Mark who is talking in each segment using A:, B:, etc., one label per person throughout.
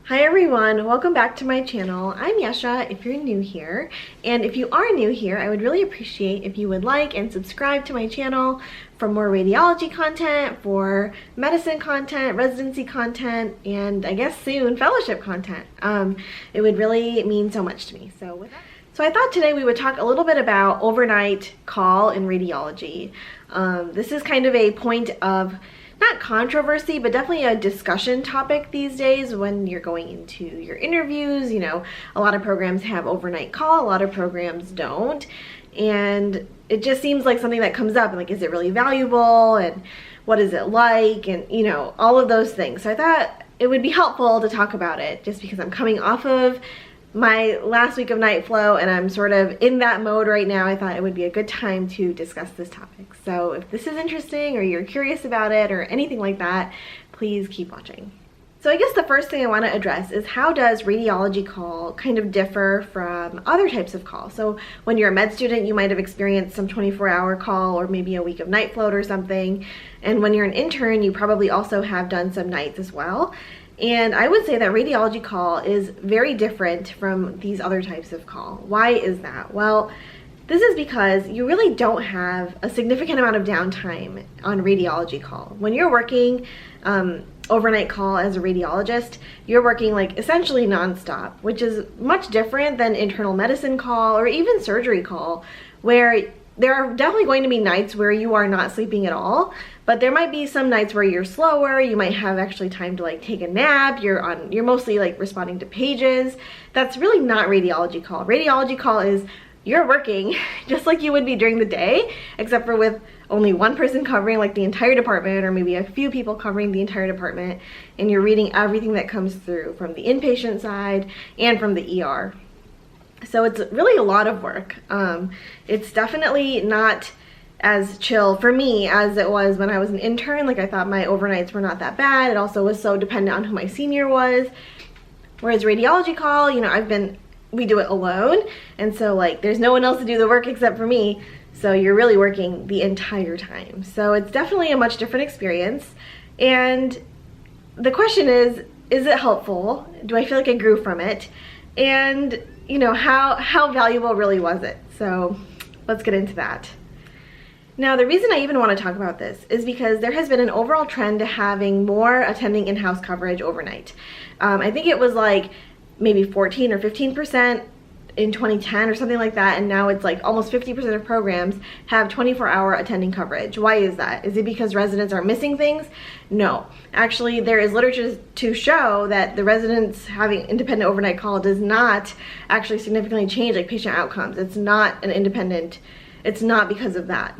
A: Hi everyone, welcome back to my channel. I'm Yesha if you're new here, and if you are new here, I would really appreciate if you would like and subscribe to my channel for more radiology content, for medicine content, residency content, and I guess soon fellowship content. It would really mean so much to me. So I thought today we would talk a little bit about overnight call in radiology. This is kind of a point of not controversy, but definitely a discussion topic these days when you're going into your interviews. You know, a lot of programs have overnight call, a lot of programs don't. And it just seems like something that comes up, and like, is it really valuable? And what is it like? And, you know, all of those things. So I thought it would be helpful to talk about it just because I'm coming off of my last week of night flow and I'm sort of in that mode right now. I thought it would be a good time to discuss this topic. So if this is interesting or you're curious about it or anything like that, please keep watching. So I guess the first thing I want to address is, how does radiology call kind of differ from other types of call? So when you're a med student, you might have experienced some 24-hour call or maybe a week of night float or something. And when you're an intern, you probably also have done some nights as well. And I would say that radiology call is very different from these other types of call. Why is that? Well, this is because you really don't have a significant amount of downtime on radiology call. When you're working overnight call as a radiologist, you're working like essentially nonstop, which is much different than internal medicine call or even surgery call, where there are definitely going to be nights where you are not sleeping at all, but there might be some nights where you're slower, you might have actually time to like take a nap, you're mostly like responding to pages. That's really not radiology call. Radiology call is you're working just like you would be during the day, except for with only one person covering like the entire department, or maybe a few people covering the entire department, and you're reading everything that comes through from the inpatient side and from the ER. So it's really a lot of work. It's definitely not as chill for me as it was when I was an intern. Like, I thought my overnights were not that bad. It also was so dependent on who my senior was. Whereas radiology call, you know, we do it alone. And so like, there's no one else to do the work except for me. So you're really working the entire time. So it's definitely a much different experience. And the question is it helpful? Do I feel like I grew from it? And you know, how valuable really was it? So let's get into that. Now, the reason I even want to talk about this is because there has been an overall trend to having more attending in-house coverage overnight. I think it was like maybe 14 or 15% in 2010 or something like that, and now it's like almost 50% of programs have 24-hour attending coverage. Why is that? Is it because residents are missing things? No. Actually, there is literature to show that the residents having independent overnight call does not actually significantly change like patient outcomes. It's not because of that.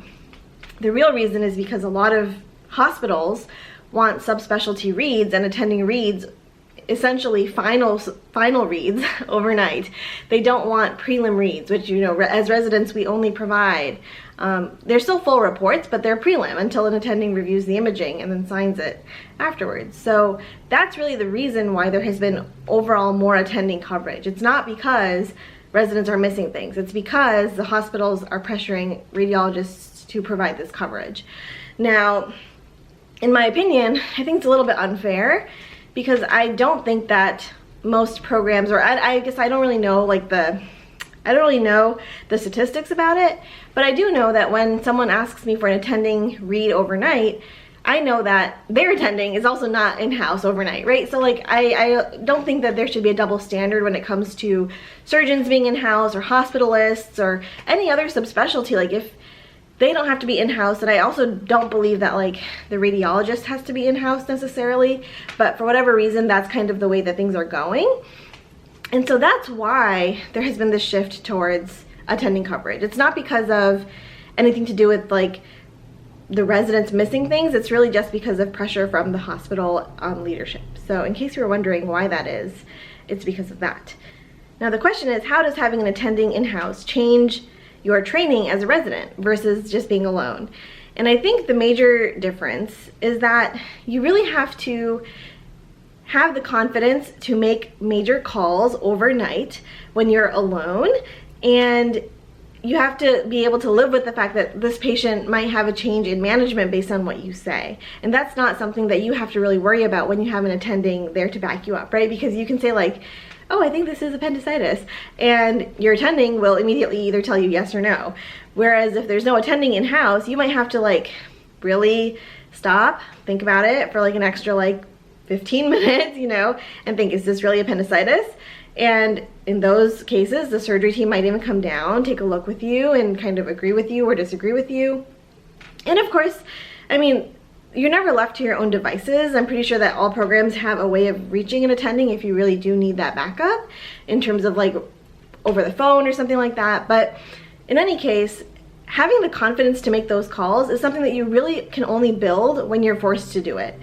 A: The real reason is because a lot of hospitals want subspecialty reads and attending reads, essentially final reads overnight. They don't want prelim reads, which, you know, as residents we only provide. They're still full reports, but they're prelim until an attending reviews the imaging and then signs it afterwards. So that's really the reason why there has been overall more attending coverage. It's not because residents are missing things. It's because the hospitals are pressuring radiologists to provide this coverage. Now, in my opinion, I think it's a little bit unfair, because I don't think that most programs, or I guess I don't really know the statistics about it, but I do know that when someone asks me for an attending read overnight, I know that their attending is also not in-house overnight, right? So like, I don't think that there should be a double standard when it comes to surgeons being in-house or hospitalists or any other subspecialty. Like, if they don't have to be in-house, and I also don't believe that like the radiologist has to be in-house necessarily, but for whatever reason, that's kind of the way that things are going. And so that's why there has been this shift towards attending coverage. It's not because of anything to do with like the residents missing things. It's really just because of pressure from the hospital leadership. So in case you were wondering why that is, it's because of that. Now the question is, how does having an attending in-house change your training as a resident versus just being alone? And I think the major difference is that you really have to have the confidence to make major calls overnight when you're alone, and you have to be able to live with the fact that this patient might have a change in management based on what you say. And that's not something that you have to really worry about when you have an attending there to back you up, right? Because you can say like, oh, I think this is appendicitis, and your attending will immediately either tell you yes or no. Whereas if there's no attending in-house, you might have to like really stop, think about it for like an extra like 15 minutes, you know, and think, is this really appendicitis? And in those cases, the surgery team might even come down, take a look with you, and kind of agree with you or disagree with you. And of course, I mean, you're never left to your own devices. I'm pretty sure that all programs have a way of reaching an attending if you really do need that backup in terms of like over the phone or something like that. But in any case, having the confidence to make those calls is something that you really can only build when you're forced to do it.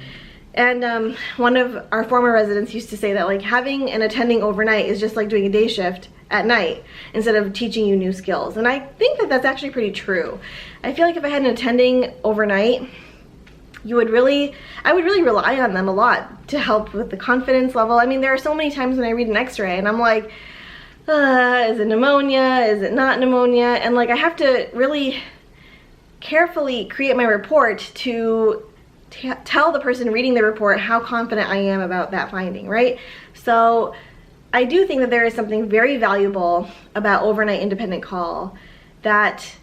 A: And one of our former residents used to say that like having an attending overnight is just like doing a day shift at night instead of teaching you new skills. And I think that that's actually pretty true. I feel like if I had an attending overnight, I would really rely on them a lot to help with the confidence level. I mean, there are so many times when I read an x-ray and I'm like, is it pneumonia? Is it not pneumonia? And like I have to really carefully create my report to tell the person reading the report how confident I am about that finding, right? So I do think that there is something very valuable about overnight independent call that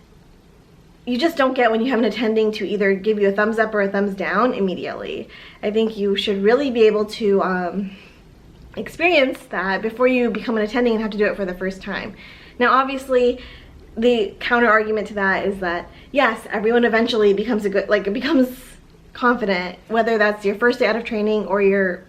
A: you just don't get when you have an attending to either give you a thumbs up or a thumbs down immediately. I think you should really be able to experience that before you become an attending and have to do it for the first time. Now obviously the counter argument to that is that yes, everyone eventually becomes becomes confident, whether that's your first day out of training or your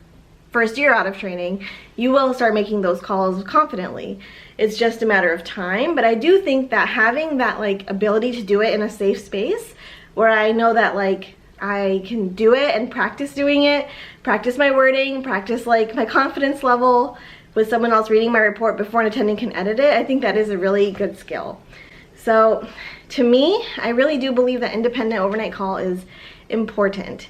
A: first year out of training, you will start making those calls confidently. It's just a matter of time. But I do think that having that like ability to do it in a safe space where I know that like I can do it and practice doing it, practice my wording, practice like my confidence level with someone else reading my report before an attending can edit it, I think that is a really good skill. So to me, I really do believe that independent overnight call is important.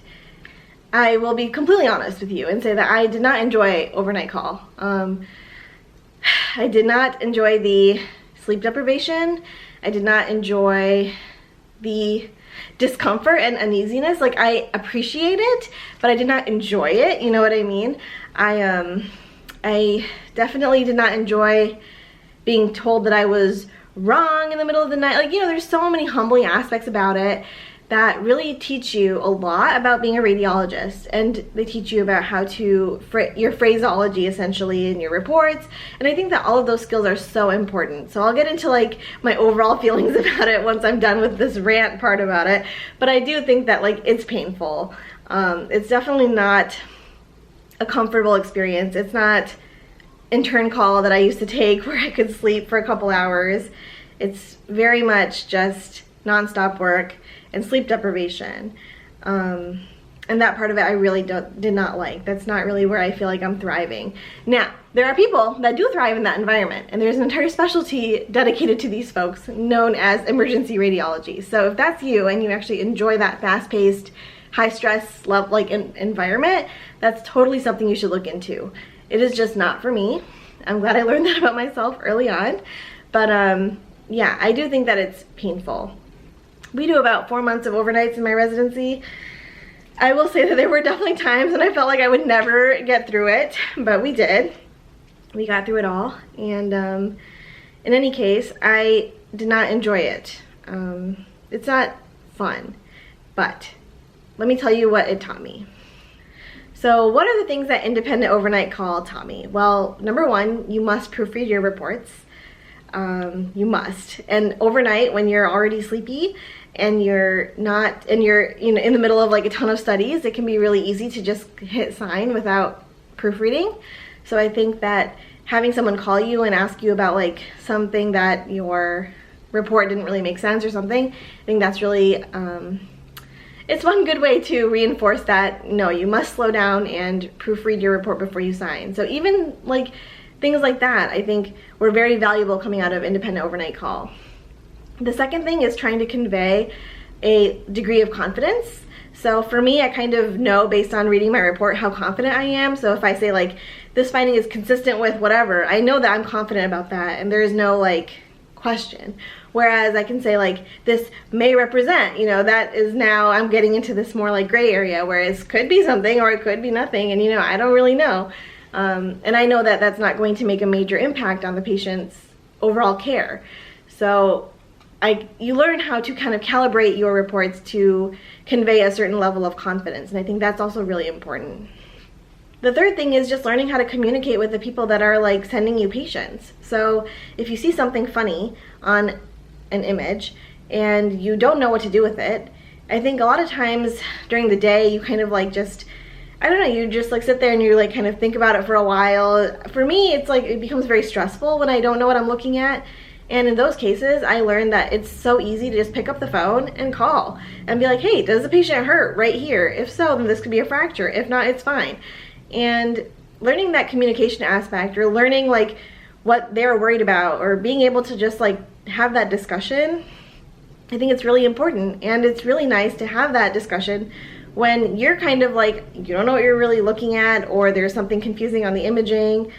A: I will be completely honest with you and say that I did not enjoy overnight call. I did not enjoy the sleep deprivation. I did not enjoy the discomfort and uneasiness. Like I appreciate it, but I did not enjoy it. You know what I mean? I definitely did not enjoy being told that I was wrong in the middle of the night. Like, you know, there's so many humbling aspects about it that really teach you a lot about being a radiologist, and they teach you about how to your phraseology essentially in your reports, and I think that all of those skills are so important. So I'll get into like my overall feelings about it once I'm done with this rant part about it, but I do think that like it's painful. It's definitely not a comfortable experience. It's not intern call that I used to take where I could sleep for a couple hours. It's very much just nonstop work and sleep deprivation. And that part of it I really did not like. That's not really where I feel like I'm thriving. Now, there are people that do thrive in that environment, and there's an entire specialty dedicated to these folks known as emergency radiology. So if that's you and you actually enjoy that fast-paced, high-stress environment, that's totally something you should look into. It is just not for me. I'm glad I learned that about myself early on. But yeah, I do think that it's painful. We do about 4 months of overnights in my residency. I will say that there were definitely times when I felt like I would never get through it, but we did. We got through it all, and in any case, I did not enjoy it. It's not fun, but let me tell you what it taught me. So what are the things that independent overnight call taught me? Well, number one, you must proofread your reports. You must. And overnight, when you're already sleepy and you're in the middle of like a ton of studies, it can be really easy to just hit sign without proofreading. So I think that having someone call you and ask you about like something that your report didn't really make sense or something, I think that's really it's one good way to reinforce that no, you must slow down and proofread your report before you sign. So even like things like that, I think, were very valuable coming out of independent overnight call. The second thing is trying to convey a degree of confidence. So for me, I kind of know based on reading my report how confident I am. So if I say like, this finding is consistent with whatever, I know that I'm confident about that and there is no like question. Whereas I can say like, this may represent, you know, that is now, I'm getting into this more like gray area, whereas could be something or it could be nothing, and you know, I don't really know. And I know that that's not going to make a major impact on the patient's overall care. So you learn how to kind of calibrate your reports to convey a certain level of confidence, and I think that's also really important. The third thing is just learning how to communicate with the people that are like sending you patients. So if you see something funny on an image and you don't know what to do with it, I think a lot of times during the day you kind of like just, I don't know, you just like sit there and you like kind of think about it for a while. For me, it's like it becomes very stressful when I don't know what I'm looking at. And in those cases, I learned that it's so easy to just pick up the phone and call and be like, hey, does the patient hurt right here? If so, then this could be a fracture. If not, it's fine. And learning that communication aspect, or learning like what they're worried about, or being able to just like have that discussion, I think it's really important. And it's really nice to have that discussion when you're kind of like, you don't know what you're really looking at, or there's something confusing on the imaging,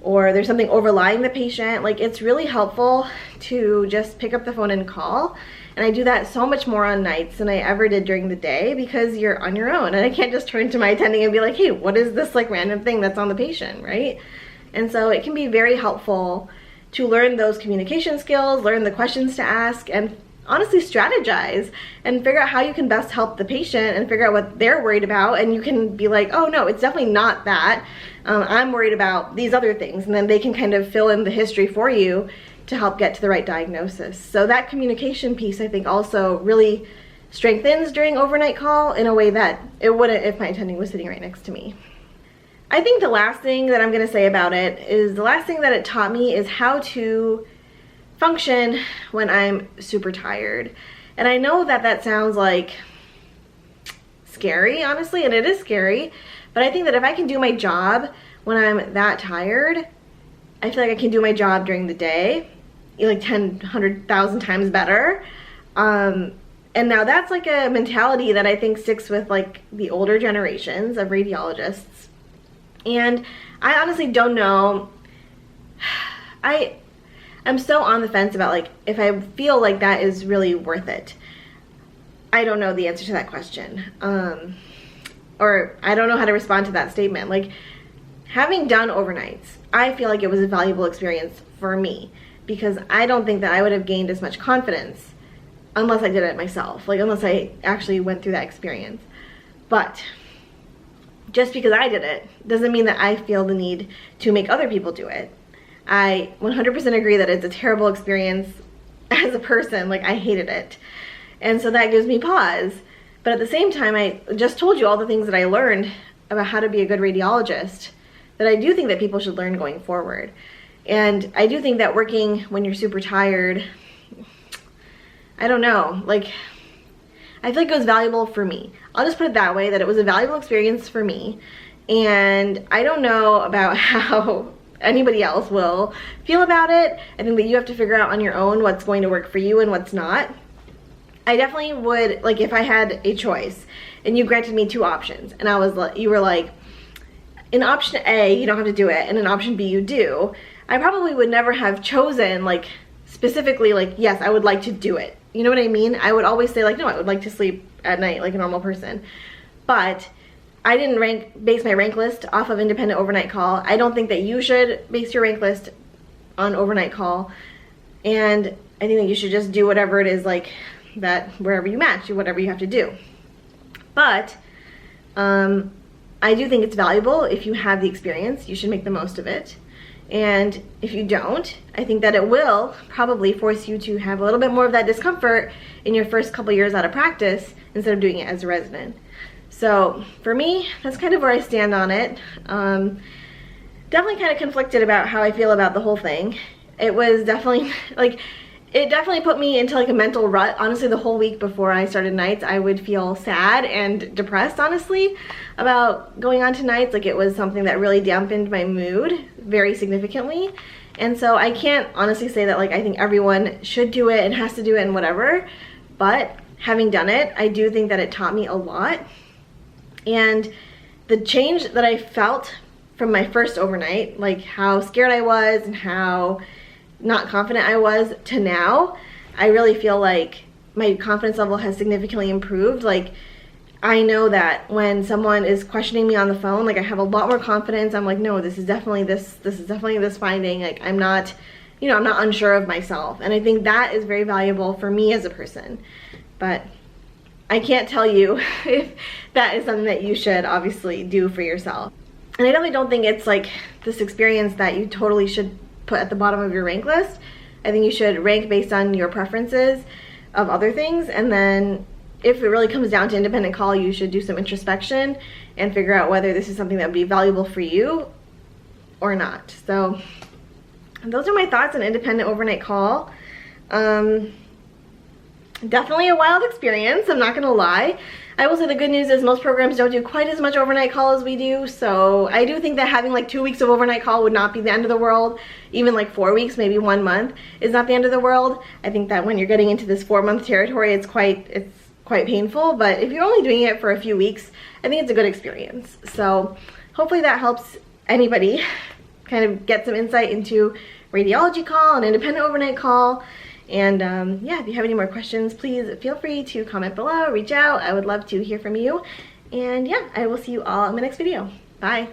A: or there's something overlying the patient. Like, it's really helpful to just pick up the phone and call. And I do that so much more on nights than I ever did during the day, because you're on your own and I can't just turn to my attending and be like, hey, what is this like random thing that's on the patient, right? And so it can be very helpful to learn those communication skills, learn the questions to ask, and honestly strategize and figure out how you can best help the patient and figure out what they're worried about. And you can be like, oh no, it's definitely not that. I'm worried about these other things. And then they can kind of fill in the history for you to help get to the right diagnosis. So that communication piece, I think, also really strengthens during overnight call in a way that it wouldn't if my attending was sitting right next to me. I think the last thing that I'm gonna say about it is, the last thing that it taught me is how to function when I'm super tired. And I know that that sounds like scary, honestly, and it is scary, but I think that if I can do my job when I'm that tired, I feel like I can do my job during the day like 10, 100,000 times better. And now that's like a mentality that I think sticks with like the older generations of radiologists. And I honestly don't know. I'm so on the fence about like if I feel like that is really worth it. I don't know the answer to that question. Or I don't know how to respond to that statement. Like, having done overnights, I feel like it was a valuable experience for me, because I don't think that I would have gained as much confidence unless I did it myself, like unless I actually went through that experience. But just because I did it doesn't mean that I feel the need to make other people do it. I 100% agree that it's a terrible experience as a person. Like, I hated it. And so that gives me pause. But at the same time, I just told you all the things that I learned about how to be a good radiologist that I do think that people should learn going forward. And I do think that working when you're super tired, I don't know, like, I feel like it was valuable for me. I'll just put it that way, that it was a valuable experience for me. And I don't know about how anybody else will feel about it. I think that you have to figure out on your own what's going to work for you and what's not. I definitely would, like, if I had a choice and you granted me two options and you were like, in option A, you don't have to do it, and in option B, you do, I probably would never have chosen, like, specifically, like, yes, I would like to do it. You know what I mean? I would always say, like, no, I would like to sleep at night like a normal person. But I didn't base my rank list off of independent overnight call. I don't think that you should base your rank list on overnight call. And I think that you should just do whatever it is, like, that wherever you match, whatever you have to do. But I do think it's valuable. If you have the experience, you should make the most of it. And if you don't, I think that it will probably force you to have a little bit more of that discomfort in your first couple years out of practice instead of doing it as a resident. So for me, that's kind of where I stand on it. Definitely kind of conflicted about how I feel about the whole thing. It was definitely like, it definitely put me into like a mental rut. Honestly, the whole week before I started nights, I would feel sad and depressed, honestly, about going on to nights. Like, it was something that really dampened my mood very significantly. And so I can't honestly say that, like, I think everyone should do it and has to do it and whatever. But having done it, I do think that it taught me a lot. And the change that I felt from my first overnight, like how scared I was and how not confident I was, to now, I really feel like my confidence level has significantly improved. Like, I know that when someone is questioning me on the phone, like I have a lot more confidence. I'm like, no, this is definitely this is definitely this finding. Like, I'm not, you know, I'm not unsure of myself. And I think that is very valuable for me as a person. But I can't tell you if that is something that you should obviously do for yourself. And I definitely don't think it's like this experience that you totally should put at the bottom of your rank list. I think you should rank based on your preferences of other things, and then if it really comes down to independent call, you should do some introspection and figure out whether this is something that would be valuable for you or not. So those are my thoughts on independent overnight call. Definitely a wild experience, I'm not gonna lie. I will say the good news is most programs don't do quite as much overnight call as we do, so I do think that having like 2 weeks of overnight call would not be the end of the world. Even like 4 weeks, maybe 1 month is not the end of the world. I think that when you're getting into this 4-month territory, it's quite painful, but if you're only doing it for a few weeks, I think it's a good experience. So hopefully that helps anybody kind of get some insight into radiology call and independent overnight call. And yeah, if you have any more questions, please feel free to comment below, reach out. I would love to hear from you. And yeah, I will see you all in my next video. Bye.